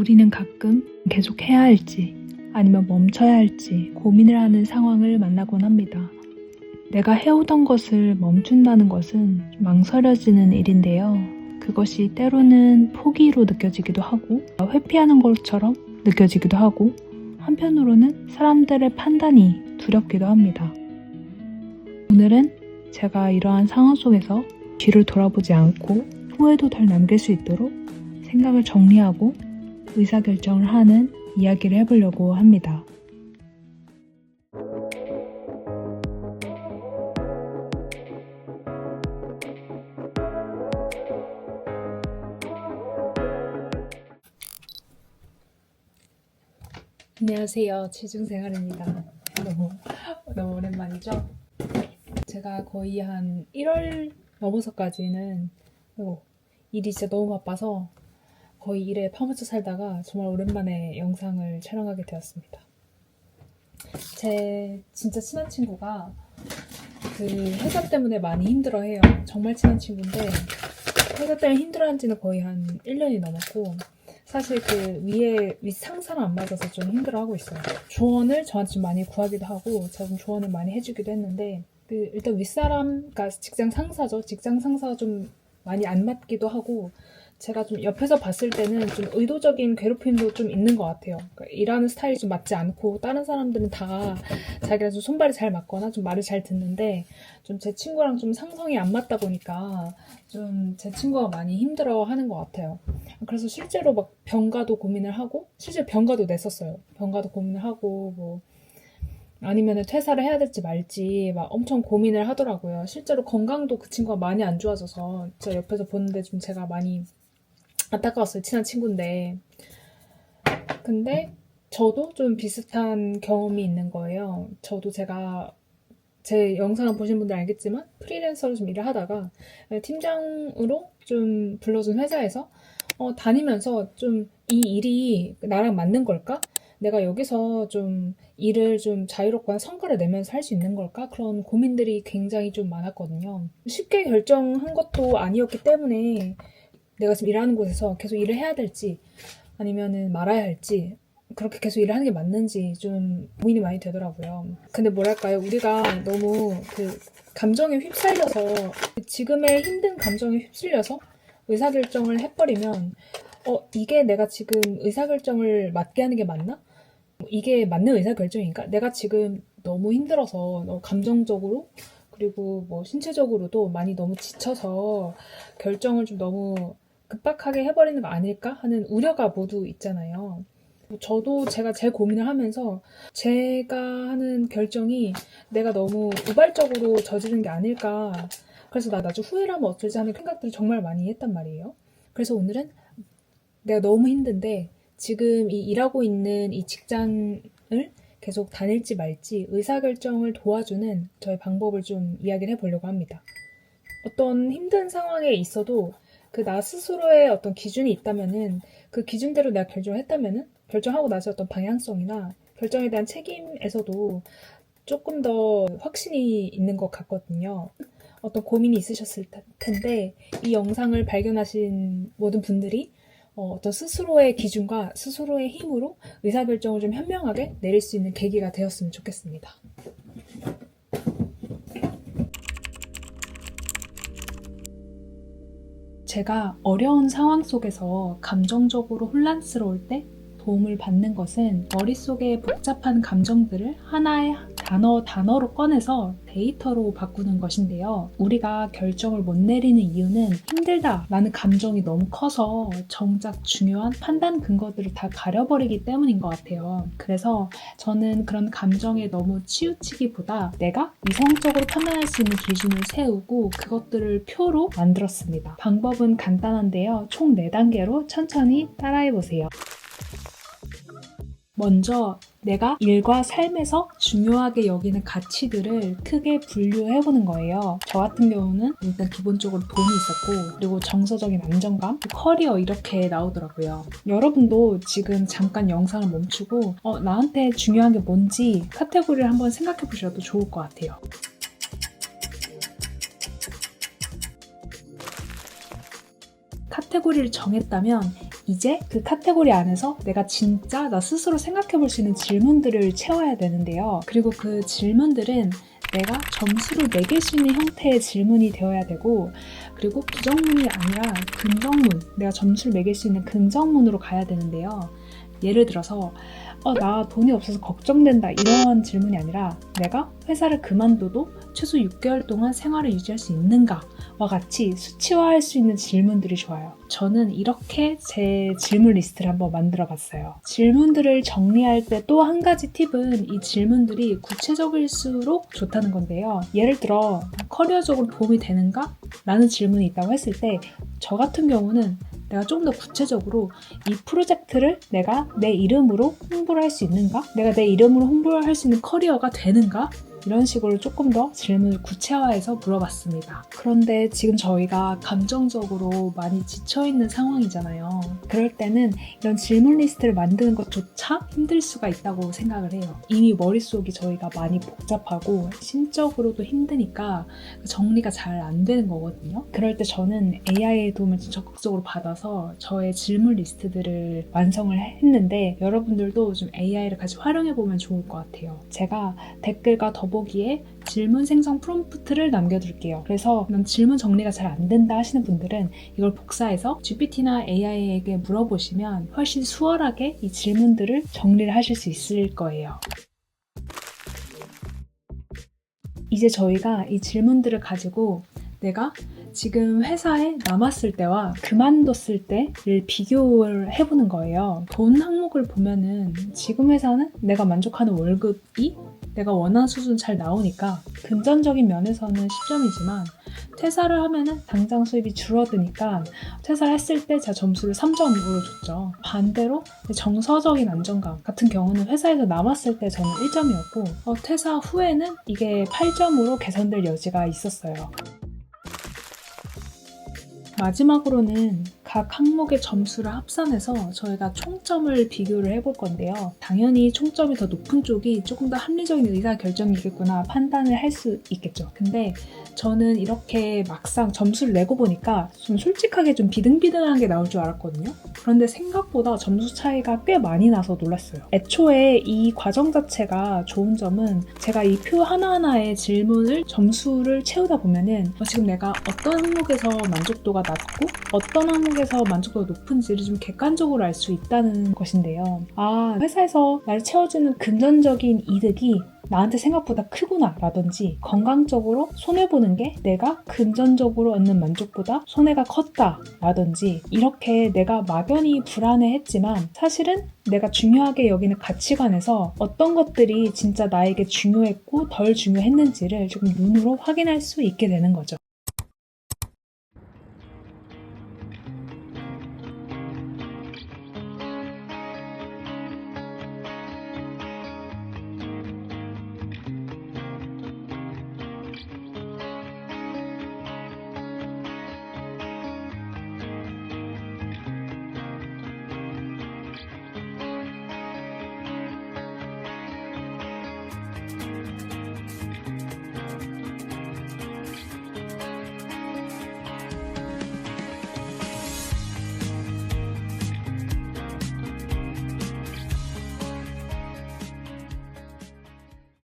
우리는 가끔 계속 해야 할지 아니면 멈춰야 할지 고민을 하는 상황을 만나곤 합니다. 내가 해오던 것을 멈춘다는 것은 좀 망설여지는 일인데요. 그것이 때로는 포기로 느껴지기도 하고 회피하는 것처럼 느껴지기도 하고 한편으로는 사람들의 판단이 두렵기도 합니다. 오늘은 제가 이러한 상황 속에서 뒤를 돌아보지 않고 후회도 덜 남길 수 있도록 생각을 정리하고 의사결정을 하는 이야기를 해보려고 합니다. 안녕하세요. 취중생활입니다. 너무 오랜만이죠? 제가 거의 한 1월 넘어서까지는 일이 진짜 너무 바빠서 거의 일에 파묻혀 살다가 정말 오랜만에 영상을 촬영하게 되었습니다. 제 진짜 친한 친구가 그 회사 때문에 많이 힘들어해요. 정말 친한 친구인데 회사 때문에 힘들어한 지는 거의 한 1년이 넘었고 사실 그 윗 상사랑 안 맞아서 좀 힘들어하고 있어요. 조언을 저한테 좀 많이 구하기도 하고 제가 좀 조언을 많이 해주기도 했는데 일단 윗사람, 그러니까 직장 상사죠. 직장 상사가 좀 많이 안 맞기도 하고 제가 좀 옆에서 봤을 때는 좀 의도적인 괴롭힘도 좀 있는 것 같아요. 그러니까 일하는 스타일이 좀 맞지 않고 다른 사람들은 다 자기랑 좀 손발이 잘 맞거나 좀 말을 잘 듣는데 좀 제 친구랑 좀 상성이 안 맞다 보니까 좀 제 친구가 많이 힘들어하는 것 같아요. 그래서 실제로 막 병가도 고민을 하고 실제 병가도 냈었어요. 병가도 고민을 하고 뭐 아니면은 퇴사를 해야 될지 말지 막 엄청 고민을 하더라고요. 실제로 건강도 그 친구가 많이 안 좋아져서 제가 옆에서 보는데 좀 제가 많이 안타까웠어요. 친한 친구인데. 근데 저도 좀 비슷한 경험이 있는 거예요. 저도 제가 제 영상을 보신 분들 알겠지만 프리랜서로 좀 일을 하다가 팀장으로 좀 불러준 회사에서 다니면서 좀 이 일이 나랑 맞는 걸까? 내가 여기서 좀 일을 좀 자유롭거나 성과를 내면서 할 수 있는 걸까? 그런 고민들이 굉장히 좀 많았거든요. 쉽게 결정한 것도 아니었기 때문에 내가 지금 일하는 곳에서 계속 일을 해야 될지 아니면은 말아야 할지 그렇게 계속 일을 하는 게 맞는지 좀 고민이 많이 되더라고요. 근데 뭐랄까요, 우리가 너무 그 감정에 휩쓸려서 지금의 힘든 감정에 휩쓸려서 의사결정을 해버리면 이게 내가 지금 의사결정을 맞게 하는 게 맞나? 이게 맞는 의사결정인가? 내가 지금 너무 힘들어서 너무 감정적으로 그리고 뭐 신체적으로도 많이 너무 지쳐서 결정을 좀 너무 급박하게 해버리는 거 아닐까 하는 우려가 모두 있잖아요. 저도 제가 제 고민을 하면서 제가 하는 결정이 내가 너무 우발적으로 저지른 게 아닐까. 그래서 나 나중에 후회를 하면 어쩌지 하는 생각들을 정말 많이 했단 말이에요. 그래서 오늘은 내가 너무 힘든데 지금 이 일하고 있는 이 직장을 계속 다닐지 말지 의사결정을 도와주는 저의 방법을 좀 이야기를 해보려고 합니다. 어떤 힘든 상황에 있어도 그 나 스스로의 어떤 기준이 있다면은 그 기준대로 내가 결정을 했다면은 결정하고 나서 어떤 방향성이나 결정에 대한 책임에서도 조금 더 확신이 있는 것 같거든요. 어떤 고민이 있으셨을 텐데 이 영상을 발견하신 모든 분들이 어떤 스스로의 기준과 스스로의 힘으로 의사결정을 좀 현명하게 내릴 수 있는 계기가 되었으면 좋겠습니다. 제가 어려운 상황 속에서 감정적으로 혼란스러울 때 도움을 받는 것은 머릿속의 복잡한 감정들을 하나의 단어로 꺼내서 데이터로 바꾸는 것인데요. 우리가 결정을 못 내리는 이유는 힘들다라는 감정이 너무 커서 정작 중요한 판단 근거들을 다 가려버리기 때문인 것 같아요. 그래서 저는 그런 감정에 너무 치우치기보다 내가 이성적으로 판단할 수 있는 기준을 세우고 그것들을 표로 만들었습니다. 방법은 간단한데요. 총 4단계로 천천히 따라해보세요. 먼저 내가 일과 삶에서 중요하게 여기는 가치들을 크게 분류해보는 거예요. 저 같은 경우는 일단 기본적으로 돈이 있었고 그리고 정서적인 안정감, 커리어 이렇게 나오더라고요. 여러분도 지금 잠깐 영상을 멈추고 나한테 중요한 게 뭔지 카테고리를 한번 생각해 보셔도 좋을 것 같아요. 카테고리를 정했다면 이제 그 카테고리 안에서 내가 진짜 나 스스로 생각해 볼 수 있는 질문들을 채워야 되는데요. 그리고 그 질문들은 내가 점수를 매길 수 있는 형태의 질문이 되어야 되고, 그리고 부정문이 아니라 긍정문, 내가 점수를 매길 수 있는 긍정문으로 가야 되는데요. 예를 들어서 나 돈이 없어서 걱정된다, 이런 질문이 아니라 내가 회사를 그만둬도 최소 6개월 동안 생활을 유지할 수 있는가 와 같이 수치화할 수 있는 질문들이 좋아요. 저는 이렇게 제 질문 리스트를 한번 만들어 봤어요. 질문들을 정리할 때 또 한 가지 팁은 이 질문들이 구체적일수록 좋다는 건데요. 예를 들어 커리어적으로 도움이 되는가? 라는 질문이 있다고 했을 때 저 같은 경우는 내가 조금 더 구체적으로 이 프로젝트를 내가 내 이름으로 홍보를 할 수 있는가? 내가 내 이름으로 홍보를 할 수 있는 커리어가 되는가? 이런 식으로 조금 더 질문을 구체화해서 물어봤습니다. 그런데 지금 저희가 감정적으로 많이 지쳐있는 상황이잖아요. 그럴 때는 이런 질문 리스트를 만드는 것조차 힘들 수가 있다고 생각을 해요. 이미 머릿속이 저희가 많이 복잡하고 심적으로도 힘드니까 정리가 잘 안 되는 거거든요. 그럴 때 저는 AI의 도움을 적극적으로 받아서 저의 질문 리스트들을 완성을 했는데, 여러분들도 좀 AI를 같이 활용해보면 좋을 것 같아요. 제가 댓글과 더보기에 질문 생성 프롬프트를 남겨둘게요. 그래서 이런 질문 정리가 잘 안 된다 하시는 분들은 이걸 복사해서 GPT나 AI에게 물어보시면 훨씬 수월하게 이 질문들을 정리를 하실 수 있을 거예요. 이제 저희가 이 질문들을 가지고 내가 지금 회사에 남았을 때와 그만뒀을 때를 비교를 해보는 거예요. 돈 항목을 보면은 지금 회사는 내가 만족하는 월급이 내가 원하는 수준 잘 나오니까 금전적인 면에서는 10점이지만, 퇴사를 하면은 당장 수입이 줄어드니까 퇴사를 했을 때 제 점수를 3점으로 줬죠. 반대로 정서적인 안정감 같은 경우는 회사에서 남았을 때 저는 1점이었고 퇴사 후에는 이게 8점으로 개선될 여지가 있었어요. 마지막으로는 각 항목의 점수를 합산해서 저희가 총점을 비교를 해볼 건데요. 당연히 총점이 더 높은 쪽이 조금 더 합리적인 의사결정이겠구나 판단을 할 수 있겠죠. 근데 저는 이렇게 막상 점수를 내고 보니까 좀 솔직하게 좀 비등비등한 게 나올 줄 알았거든요. 그런데 생각보다 점수 차이가 꽤 많이 나서 놀랐어요. 애초에 이 과정 자체가 좋은 점은 제가 이 표 하나하나의 질문을 점수를 채우다 보면은 지금 내가 어떤 항목에서 만족도가 낮고 어떤 항목에서 만족도가 높은지를 좀 객관적으로 알 수 있다는 것인데요. 회사에서 나를 채워주는 금전적인 이득이 나한테 생각보다 크구나 라든지, 건강적으로 손해보는 게 내가 금전적으로 얻는 만족보다 손해가 컸다 라든지, 이렇게 내가 막연히 불안해했지만 사실은 내가 중요하게 여기는 가치관에서 어떤 것들이 진짜 나에게 중요했고 덜 중요했는지를 조금 눈으로 확인할 수 있게 되는 거죠.